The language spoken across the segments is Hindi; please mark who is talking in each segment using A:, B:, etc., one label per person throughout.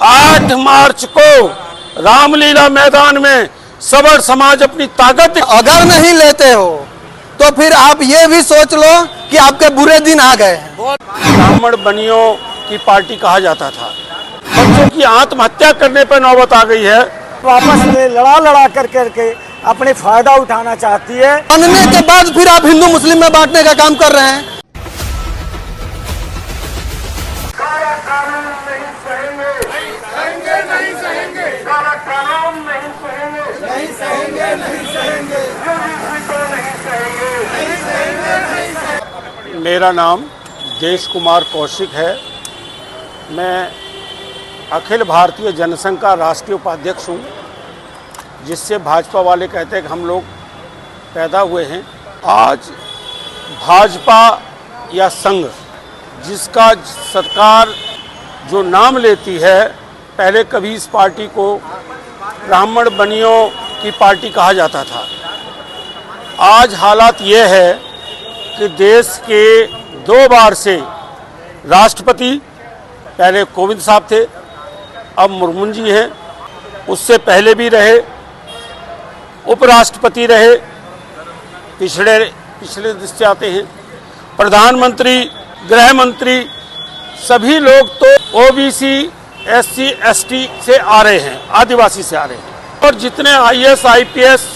A: 8 मार्च को रामलीला मैदान में सवर्ण समाज अपनी ताकत
B: अगर नहीं लेते हो तो फिर आप ये भी सोच लो कि आपके बुरे दिन आ गए।
A: ब्राह्मण बनियों की पार्टी कहा जाता था। बच्चों की आत्महत्या करने पर नौबत आ गई है।
C: वापस में लड़ा करके अपने फायदा उठाना चाहती है।
B: बनने के बाद फिर आप हिंदू मुस्लिम में बांटने का काम कर रहे हैं।
D: काला कानून नहीं सहेंगे, नहीं सहेंगे, काला कानून नहीं सहेंगे, नहीं सहेंगे, नहीं सहेंगे, नहीं सहेंगे।
A: मेरा नाम देश कुमार कौशिक है। मैं अखिल भारतीय जनसंघ का राष्ट्रीय उपाध्यक्ष हूँ, जिससे भाजपा वाले कहते हैं कि हम लोग पैदा हुए हैं। आज भाजपा या संघ जिसका सरकार जो नाम लेती है, पहले कभी इस पार्टी को ब्राह्मण बनियों की पार्टी कहा जाता था। आज हालात ये है कि देश के 2 बार से राष्ट्रपति पहले कोविंद साहब थे, अब मुर्मू जी हैं, उससे पहले भी रहे, उपराष्ट्रपति रहे, पिछले दृष्टि आते हैं, प्रधानमंत्री, गृह मंत्री, सभी लोग तो ओबीसी, एससी, एसटी से आ रहे हैं, आदिवासी से आ रहे हैं। और जितने आईएएस, आईपीएस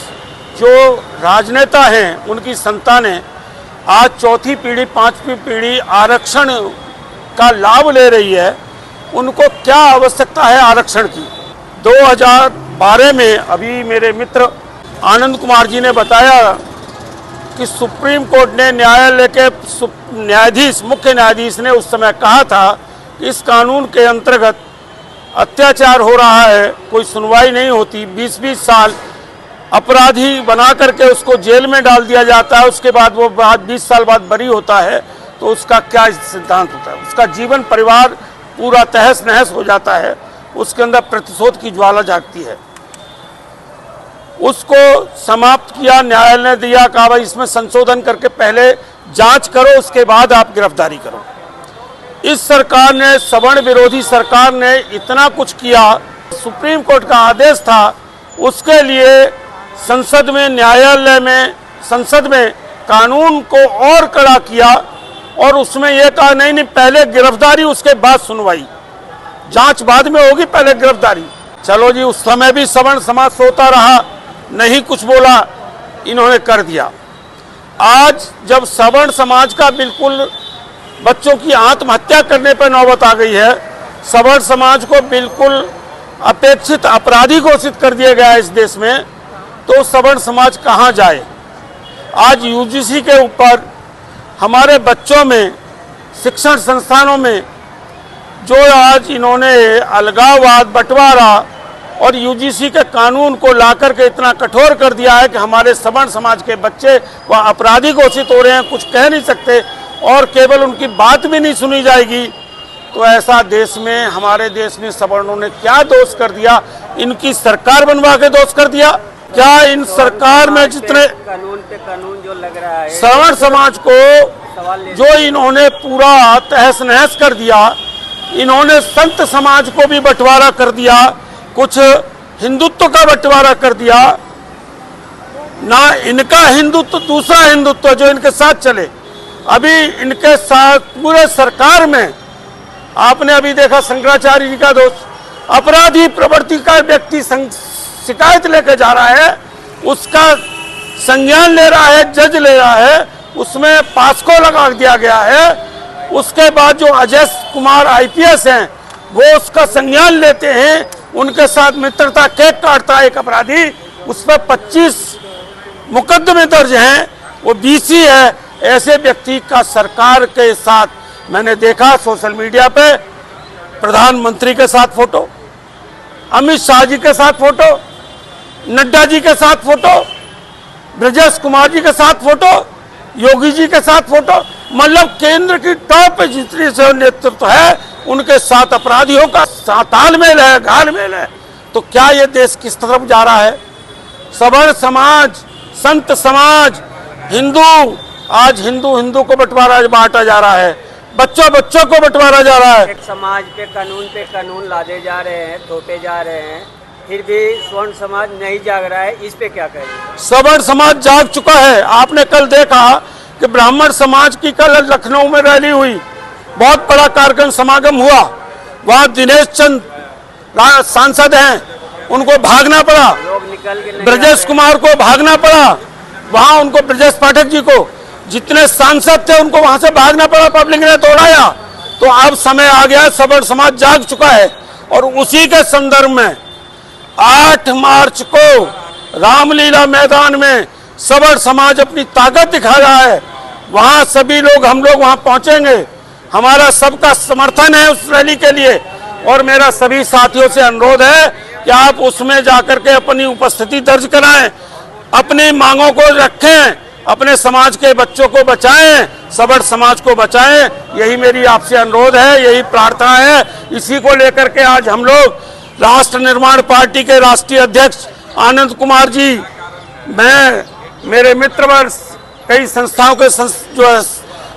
A: जो राजनेता हैं, उनकी संतानें आज 4थी पीढ़ी, 5वीं पीढ़ी आरक्षण का लाभ ले रही है। उनको क्या आवश्यकता है आरक्षण की? 2012 में अभी मेरे मित्र आनंद कुमार जी ने बताया कि सुप्रीम कोर्ट ने न्यायालय के न्यायाधीश, मुख्य न्यायाधीश ने उस समय कहा था कि इस कानून के अंतर्गत अत्याचार हो रहा है, कोई सुनवाई नहीं होती, 20-20 साल अपराधी बना करके उसको जेल में डाल दिया जाता है, उसके बाद वो 20 साल बाद बरी होता है, तो उसका क्या सिद्धांत होता है? उसका जीवन परिवार पूरा तहस नहस हो जाता है, उसके अंदर प्रतिशोध की ज्वाला जागती है। उसको समाप्त किया, न्यायालय ने दिया, कहा भाई इसमें संशोधन करके पहले जांच करो, उसके बाद आप गिरफ्तारी करो। इस सरकार ने, सवर्ण विरोधी सरकार ने इतना कुछ किया। सुप्रीम कोर्ट का आदेश था, उसके लिए संसद में, न्यायालय में, संसद में कानून को और कड़ा किया और उसमें यह कहा नहीं पहले गिरफ्तारी, उसके बाद सुनवाई, जांच बाद में होगी, पहले गिरफ्तारी। चलो जी, उस समय भी सवर्ण समाज सोता रहा, नहीं कुछ बोला, इन्होंने कर दिया। आज जब सवर्ण समाज का बिल्कुल बच्चों की आत्महत्या करने पर नौबत आ गई है, सवर्ण समाज को बिल्कुल अपेक्षित अपराधी घोषित कर दिया गया है इस देश में, तो सवर्ण समाज कहाँ जाए? आज यूजीसी के ऊपर हमारे बच्चों में, शिक्षण संस्थानों में जो आज इन्होंने अलगाववाद, बंटवारा और यूजीसी के कानून को लाकर के इतना कठोर कर दिया है कि हमारे सवर्ण समाज के बच्चे वह अपराधी घोषित हो रहे हैं, कुछ कह नहीं सकते और केवल उनकी बात भी नहीं सुनी जाएगी। तो ऐसा देश में, हमारे देश में सवर्णों ने क्या दोष कर दिया? इनकी सरकार बनवा के दोष कर दिया क्या? इन सरकार में जितने
E: कानून पे कानून जो लग रहा है,
A: सवर्ण समाज को जो इन्होंने पूरा तहस नहस कर दिया, इन्होंने संत समाज को भी बंटवारा कर दिया, कुछ हिंदुत्व का बंटवारा कर दिया, ना इनका हिंदुत्व, दूसरा हिंदुत्व जो इनके साथ चले। अभी इनके साथ पूरे सरकार में आपने अभी देखा शंकराचार्य जी का दोष, अपराधी प्रवृत्ति का व्यक्ति शिकायत लेके जा रहा है, उसका संज्ञान ले रहा है, जज ले रहा है, उसमें पास्को लगा दिया गया है। उसके बाद जो अजय कुमार आईपीएस हैं, वो उसका संज्ञान लेते हैं, उनके साथ मित्रता केक काटता है एक अपराधी, उस पर 25 मुकदमे दर्ज हैं, वो बीसी है। ऐसे व्यक्ति का सरकार के साथ मैंने देखा सोशल मीडिया पे, प्रधानमंत्री के साथ फोटो, अमित शाह जी के साथ फोटो, नड्डा जी के साथ फोटो, ब्रजेश कुमार जी के साथ फोटो, योगी जी के साथ फोटो, मतलब केंद्र की टॉप पे जितनी से नेतृत्व है उनके साथ अपराधियों का तालमेल है, घालमेल है। तो क्या ये देश किस तरफ जा रहा है? सवर्ण समाज, संत समाज, हिंदू, आज हिंदू को बंटवारा बांटा जा रहा है। बच्चों बच्चों को बंटवारा जा रहा है।
E: एक समाज पे कानून लादे जा रहे हैं, थोपे जा रहे हैं, फिर भी स्वर्ण समाज नहीं जाग रहा है। इस पे क्या कहेंगे?
A: सवर्ण समाज जाग चुका है। आपने कल देखा कि ब्राह्मण समाज की कल लखनऊ में रैली हुई, बहुत बड़ा कार्यक्रम समागम हुआ। वहाँ दिनेश चंद सांसद हैं, उनको भागना पड़ा।
E: लोग निकल के नहीं
A: ब्रजेश कुमार को भागना पड़ा। वहाँ उनको ब्रजेश पाठक जी को, जितने सांसद थे उनको वहाँ से भागना पड़ा, पब्लिक ने दौड़ाया। तो अब समय आ गया, सवर्ण समाज जाग चुका है। और उसी के संदर्भ में 8 मार्च को रामलीला मैदान में सवर्ण समाज अपनी ताकत दिखा रहा है। वहाँ सभी लोग, हम लोग वहाँ पहुँचेंगे। हमारा सबका समर्थन है उस रैली के लिए। और मेरा सभी साथियों से अनुरोध है कि आप उसमें जाकर के अपनी उपस्थिति दर्ज कराएं, अपनी मांगों को रखें, अपने समाज के बच्चों को बचाएं, सवर्ण समाज को बचाएं। यही मेरी आपसे अनुरोध है, यही प्रार्थना है। इसी को लेकर के आज हम लोग राष्ट्र निर्माण पार्टी के राष्ट्रीय अध्यक्ष आनंद कुमार जी, मैं, मेरे मित्रवर्ग, कई संस्थाओं के जो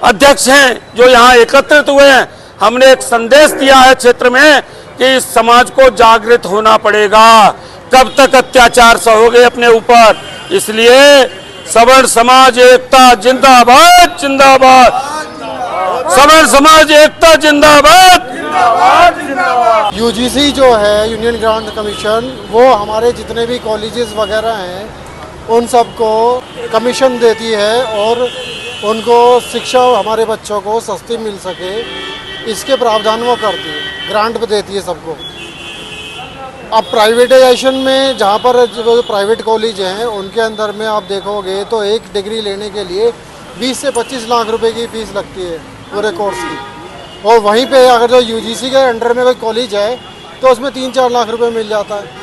A: अध्यक्ष हैं जो यहाँ एकत्रित हुए हैं, हमने एक संदेश दिया है क्षेत्र में कि इस समाज को जागृत होना पड़ेगा। कब तक अत्याचार सहोगे अपने ऊपर? इसलिए सवर्ण समाज एकता जिंदाबाद, जिंदाबाद। सवर्ण समाज एकता जिंदाबाद।
F: यूजीसी जो है, यूनियन ग्रांट कमीशन, वो हमारे जितने भी कॉलेजेस वगैरह हैं उन सबको कमीशन देती है और उनको शिक्षा हमारे बच्चों को सस्ती मिल सके, इसके प्रावधान वो करती है, ग्रांट पे देती है सबको। अब प्राइवेटाइजेशन में जहाँ पर जो प्राइवेट कॉलेज हैं उनके अंदर में आप देखोगे तो एक डिग्री लेने के लिए 20 से 25 लाख रुपए की फ़ीस लगती है पूरे कोर्स की। और वहीं पे अगर जो यूजीसी के अंडर में कोई कॉलेज है तो उसमें 3-4 लाख रुपए मिल जाता है।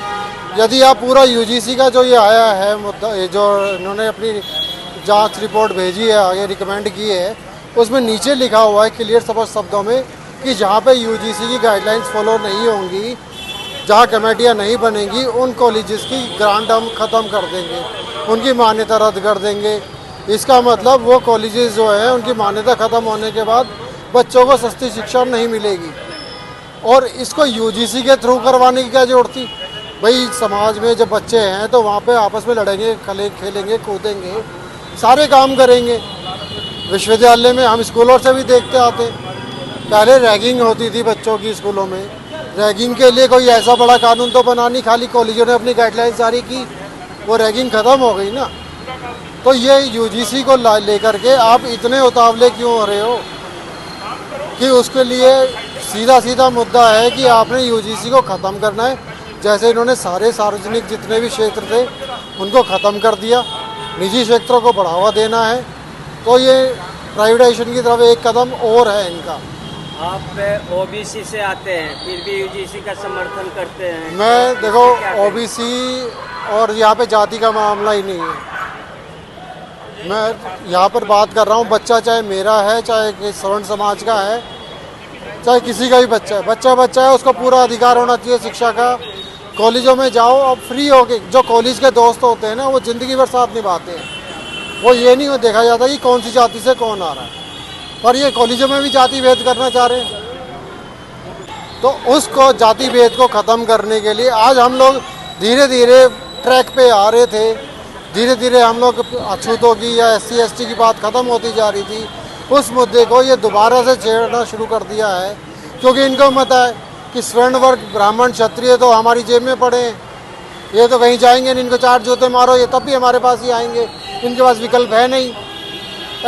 F: यदि आप पूरा यूजीसी का जो ये आया है मुद्दा, जो इन्होंने अपनी जांच रिपोर्ट भेजी है, आगे रिकमेंड की है, उसमें नीचे लिखा हुआ है क्लियर शब्दों में कि जहाँ पे यूजीसी की गाइडलाइंस फॉलो नहीं होंगी, जहाँ कमेटियाँ नहीं बनेंगी, उन कॉलेजेस की ग्रांट हम ख़त्म कर देंगे, उनकी मान्यता रद्द कर देंगे। इसका मतलब वो कॉलेजेस जो हैं उनकी मान्यता ख़त्म होने के बाद बच्चों को सस्ती शिक्षा नहीं मिलेगी। और इसको यूजीसी के थ्रू करवाने की क्या जरूरत थी? भाई समाज में जब बच्चे हैं तो वहाँ पे आपस में लड़ेंगे, खेलेंगे, कूदेंगे, सारे काम करेंगे। विश्वविद्यालय में हम स्कूलों से भी देखते आते हैं, पहले रैगिंग होती थी बच्चों की स्कूलों में। रैगिंग के लिए कोई ऐसा बड़ा कानून तो बना नहीं, खाली कॉलेजों ने अपनी गाइडलाइंस जारी की, वो रैगिंग ख़त्म हो गई ना। तो ये यूजीसी को लेकर के आप इतने उतावले क्यों हो रहे हो कि उसके लिए सीधा मुद्दा है कि आपने यूजीसी को ख़त्म करना है। जैसे इन्होंने सारे सार्वजनिक जितने भी क्षेत्र थे उनको ख़त्म कर दिया, निजी क्षेत्रों को बढ़ावा देना है, तो ये प्राइवेटाइजेशन की तरफ एक कदम और है इनका।
E: आप ओबीसी से आते हैं फिर भी यूजीसी का समर्थन करते हैं?
F: मैं देखो ओबीसी और यहाँ पे जाति का मामला ही नहीं है। मैं यहाँ पर बात कर रहा हूँ, बच्चा चाहे मेरा है, चाहे सवर्ण समाज का है, चाहे किसी का भी बच्चा है, बच्चा है, उसका पूरा अधिकार होना चाहिए शिक्षा का। कॉलेजों में जाओ अब फ्री हो के, जो कॉलेज के दोस्त होते हैं ना वो ज़िंदगी भर साथ निभाते हैं। वो ये नहीं देखा जाता कि कौन सी जाति से कौन आ रहा है, पर ये कॉलेजों में भी जाति भेद करना चाह रहे हैं। तो उसको जाति भेद को ख़त्म करने के लिए आज हम लोग धीरे धीरे ट्रैक पे आ रहे थे। धीरे धीरे हम लोग अछूतों की या SC ST की बात ख़त्म होती जा रही थी। उस मुद्दे को ये दोबारा से छेड़ना शुरू कर दिया है, क्योंकि इनको मत है कि स्वर्ण वर्ग, ब्राह्मण, क्षत्रिय तो हमारी जेब में पड़े हैं, ये तो कहीं जाएंगे नहीं, इनको 4 जूते मारो ये तब भी हमारे पास ही आएंगे, इनके पास विकल्प है नहीं।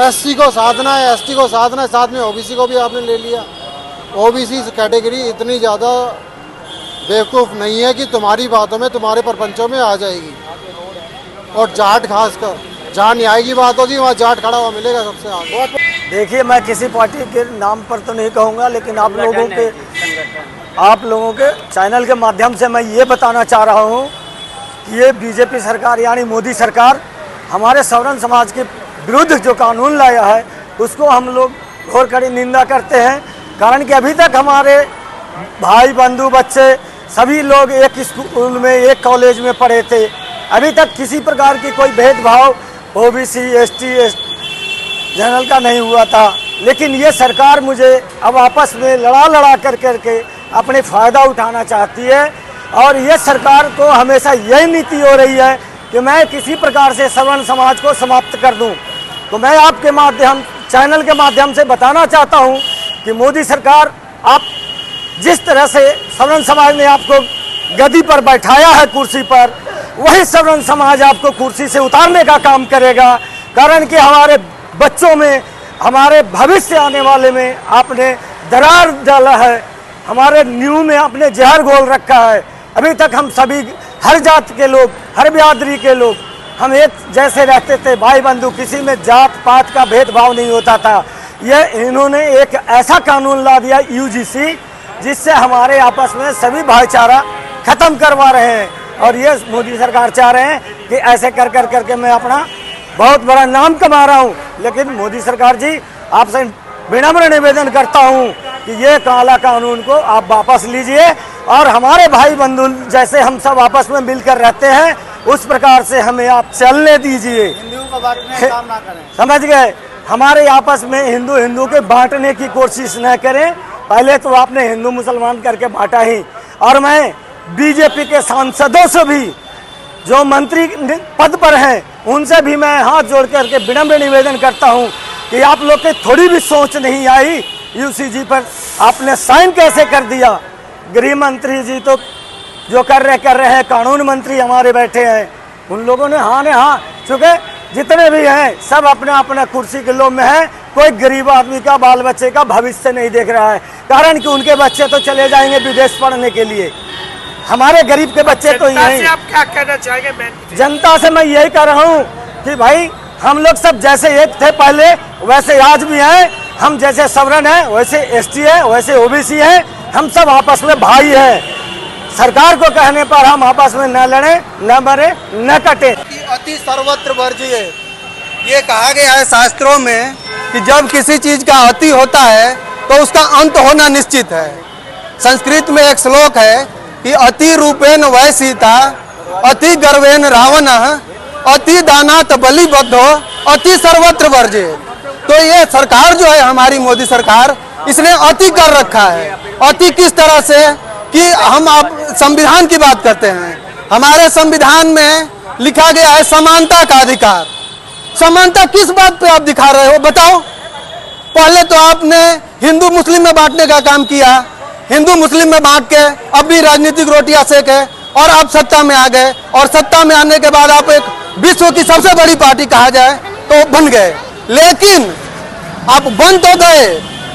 F: SC को साधना है, ST को साधना है, साथ में OBC को भी आपने ले लिया। OBC कैटेगरी इतनी ज़्यादा बेवकूफ़ नहीं है कि तुम्हारी बातों में, तुम्हारे प्रपंचों में आ जाएगी। और जाट खासकर, जहाँ न्याय की बात होगी वहाँ जाट खड़ा हुआ मिलेगा सबसे आगे।
C: देखिए, मैं किसी पार्टी के नाम पर तो नहीं कहूँगा, लेकिन आप लोगों के चैनल के माध्यम से मैं ये बताना चाह रहा हूँ कि ये बीजेपी सरकार यानी मोदी सरकार हमारे सवर्ण समाज के विरुद्ध जो कानून लाया है उसको हम लोग घोर कड़ी निंदा करते हैं। कारण कि अभी तक हमारे भाई बंधु बच्चे सभी लोग एक स्कूल में, एक कॉलेज में पढ़े थे। अभी तक किसी प्रकार की कोई भेदभाव OBC ST जनरल का नहीं हुआ था। लेकिन ये सरकार मुझे अब आपस में लड़ा करके अपने फ़ायदा उठाना चाहती है। और ये सरकार को हमेशा यही नीति हो रही है कि मैं किसी प्रकार से सवर्ण समाज को समाप्त कर दूं। तो मैं आपके माध्यम चैनल के माध्यम से बताना चाहता हूं कि मोदी सरकार, आप जिस तरह से सवर्ण समाज ने आपको गद्दी पर बैठाया है कुर्सी पर, वही सवर्ण समाज आपको कुर्सी से उतारने का काम करेगा। कारण कि हमारे बच्चों में, हमारे भविष्य आने वाले में आपने दरार डाला है, हमारे नींव में आपने जहर घोल रखा है। अभी तक हम सभी, हर जात के लोग, हर बिरादरी के लोग, हम एक जैसे रहते थे, भाई बंधु, किसी में जात पात का भेदभाव नहीं होता था। ये इन्होंने एक ऐसा कानून ला दिया यूजीसी, जिससे हमारे आपस में सभी भाईचारा खत्म करवा रहे हैं। और ये मोदी सरकार चाह रहे हैं कि ऐसे कर करके मैं अपना बहुत बड़ा नाम कमा रहा हूँ। लेकिन मोदी सरकार जी, आपसे विनम्र निवेदन करता हूँ कि ये काला कानून को आप वापस लीजिए और हमारे भाई बंधु जैसे हम सब आपस में मिलकर रहते हैं, उस प्रकार से हमें आप चलने दीजिए।
F: हिंदुओं को बांटने का काम ना करें।
C: समझ गए? हमारे आपस में हिंदू के बांटने की कोशिश न करें। पहले तो आपने हिंदू मुसलमान करके बांटा ही। और मैं बीजेपी के सांसदों से भी, जो मंत्री पद पर हैं, उनसे भी मैं हाथ जोड़ करके विनम्र निवेदन करता हूं कि आप लोग के थोड़ी भी सोच नहीं आई यूसीजी पर आपने साइन कैसे कर दिया। गृह मंत्री जी तो जो कर रहे हैं, कानून मंत्री हमारे बैठे हैं, उन लोगों ने हाँ, चूँकि जितने भी हैं सब अपना अपना कुर्सी के लोभ में है। कोई गरीब आदमी का, बाल बच्चे का भविष्य नहीं देख रहा है। कारण कि उनके बच्चे तो चले जाएंगे विदेश पढ़ने के लिए, हमारे गरीब के बच्चे तो यही।
G: आप क्या कहना चाहेंगे?
C: जनता से मैं यही कह रहा हूँ कि भाई, हम लोग सब जैसे एक थे पहले, वैसे आज भी हैं। हम जैसे सवर्ण हैं, वैसे एसटी है, वैसे ओबीसी है। हम सब आपस में भाई हैं। सरकार को कहने पर हम आपस में न लड़े, न मरे, न कटे।
B: अति सर्वत्र वर्ज्य, ये कहा गया है शास्त्रों में कि जब किसी चीज का अति होता है तो उसका अंत होना निश्चित है। संस्कृत में एक श्लोक है कि अति रूपेण वै सीता, अति गर्वेण रावणः, अति दानात बलिबद्धो, अति सर्वत्र वर्ज्य। तो ये सरकार जो है हमारी मोदी सरकार, इसने अति कर रखा है। अति किस तरह से कि हम आप संविधान की बात करते हैं। हमारे संविधान में लिखा गया है समानता का अधिकार। समानता किस बात पे आप दिखा रहे हो, बताओ? पहले तो आपने हिंदू मुस्लिम में बांटने का काम किया, हिंदू मुस्लिम में बांट के अपनी राजनीतिक रोटियां सेके और आप सत्ता में आ गए। और सत्ता में आने के बाद आप एक विश्व की सबसे बड़ी पार्टी कहा जाए तो बन गए। लेकिन आप बन तो गए,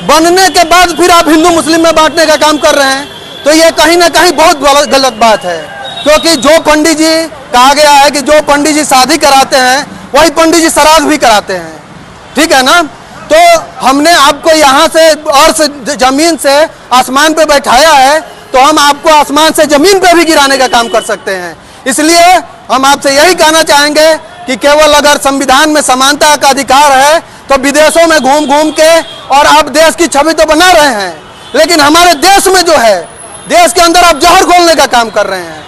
B: बनने के बाद फिर आप हिंदू मुस्लिम में बांटने का काम कर रहे हैं। तो ये कहीं ना कहीं बहुत गलत बात है। क्योंकि जो पंडित जी, कहा गया है कि जो पंडित जी शादी कराते हैं, वही पंडित जी श्राद्ध भी कराते हैं। ठीक है ना? तो हमने आपको यहाँ से अर्श जमीन से आसमान पे बैठाया है, तो हम आपको आसमान से जमीन पे भी गिराने का काम कर सकते हैं। इसलिए हम आपसे यही कहना चाहेंगे कि केवल अगर संविधान में समानता का अधिकार है तो विदेशों में घूम घूम के और आप देश की छवि तो बना रहे हैं, लेकिन हमारे देश में जो है, देश के अंदर आप जहर घोलने का काम कर रहे हैं।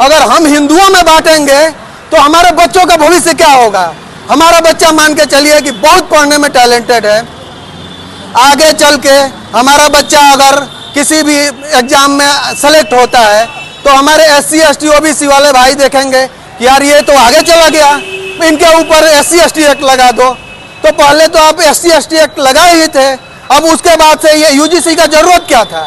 B: अगर हम हिंदुओं में बांटेंगे तो हमारे बच्चों का भविष्य क्या होगा? हमारा बच्चा मान के चलिए कि बहुत पढ़ने में टैलेंटेड है, आगे चल के हमारा बच्चा अगर किसी भी एग्जाम में सेलेक्ट होता है तो हमारे SC ST OBC वाले भाई देखेंगे कि यार ये तो आगे चला गया, इनके ऊपर SC ST एक्ट लगा दो। तो पहले तो आप SC ST एक्ट लगाए ही थे, अब उसके बाद से ये UGC का जरूरत क्या था?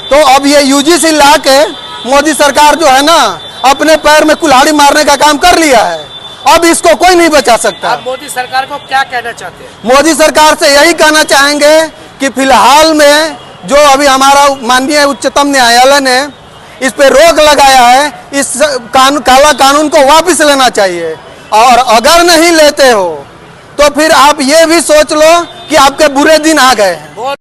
B: तो अब ये UGC ला के मोदी सरकार जो है ना, अपने पैर में कुल्हाड़ी मारने का काम कर लिया है। अब इसको कोई नहीं बचा सकता।
G: आप मोदी सरकार को क्या कहना चाहते हैं?
B: मोदी सरकार से यही कहना चाहेंगे कि फिलहाल में जो अभी हमारा माननीय उच्चतम न्यायालय ने इस पे रोक लगाया है, इस काला कानून को वापस लेना चाहिए। और अगर नहीं लेते हो तो फिर आप ये भी सोच लो कि आपके बुरे दिन आ गए हैं।